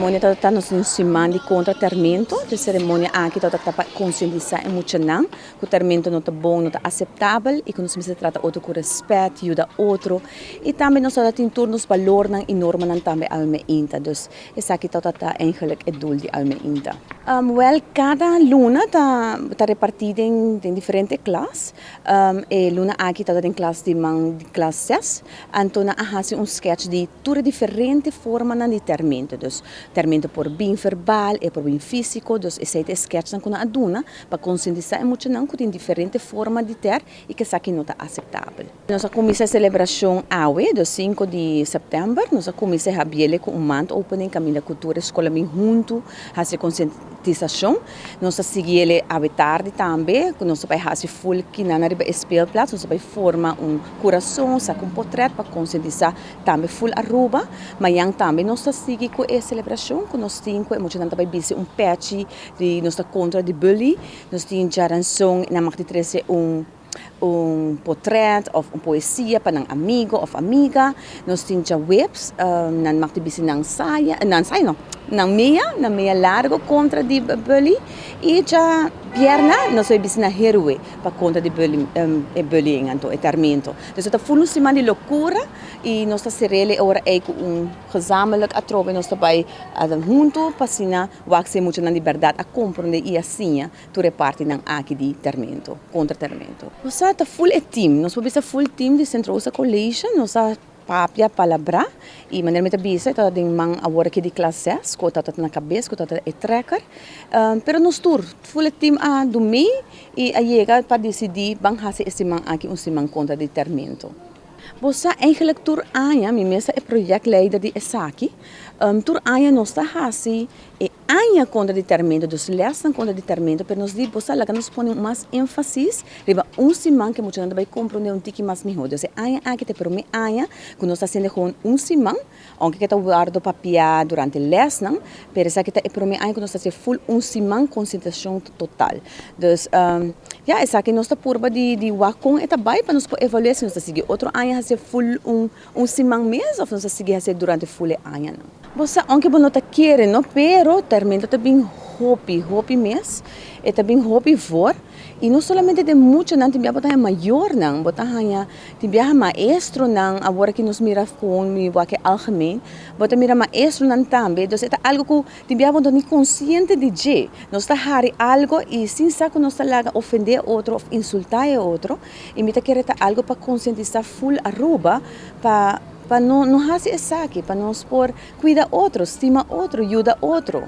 cerimônia está nos semana contra termento, a cerimônia aqui está para conscientizar emocional, que o termento não está bom, não está aceitável e que nós se trata outro com respeito, ajuda outro e também nós temos turnos valor e norma também alme inta, dus essa aqui está eigenlijk het doel de alme inta. Cada luna está repartida em diferentes classes. E luna aqui está em classe de classe 6, então há sketch de todas diferentes formas de termento. Dus termento por bem verbal e por bem físico, dus esse sketch não a duna para conscientizar emocional que tem diferentes formas de ter e que isso aqui não está aceitável. Nós começamos a celebração AWE, do 5 de setembro, nós começamos a biele com month opening caminho da cultura escola bem junto, fazer conscientização. Nós seguimos a tarde também, nós vamos fazer full que na speelplaats, nós vamos formar coração, saca portrait para conscientizar também full aruba, mas também nós seguimos com a celebração, que nós temos emocional também patch de nós contra de bully, nós temos geração na marca de 13 portrait of poesia para um amigo ou amiga. Nós temos webs, na marca de não saia, não meia largo contra de bully e já pierna nós vamos na heroe para contra de bullying então etermento. Dus het voelt ons de loucura e nós está serele ora com gezamenlijk atrobe nós daarbij junto passina waxe muito na liberdade a compreender e assim tu reparte não aqui de termento contra termento. Nós está full team, nós vamos full team de Centro Usa College, nós papia palabra e maneira meta bisa tá ding mang agora que de classe ko tá na cabeça ko tá é tracker pero nos tour full team a domi e a chega para decidir bang hase esse mang aqui simang contra determinado. Bossa eigenlijk tour anja mi mesa é projectleider de Esaki tour anja nos tá hase e anja contra determinado dos lesson contra determinado pero nos di bossa lá nos põe mais ênfase riba simang que muito vai compreender tiki mais melhor dus anja aqui te pero me anja que nós está sendo com simang aunque que tá guardo papia durante lesson pero essa que tá é pero me anja que nós está full simang concentração total dus essa que nós está purba de wakon eta bai para nos evaluar se nós está seguir outro anja se full simang mês ou nós está seguir durante full anja não. Bossa, aunque não está querendo, pero termina também hobby mês, e também hobby for, e não somente de muito, não tem botar maior não, botar tem maestro não, agora que nos mira com mi que algemeen, botar mira maestro não também, então é algo que tem botar nem consciente de je, nós está hari algo e sem saco nós está lá ofender outro, ou insultar outro, e me tá querendo algo para conscientizar full aruba para não fazer isso aqui, para nós por cuidar outro, estima outro, ajuda outro.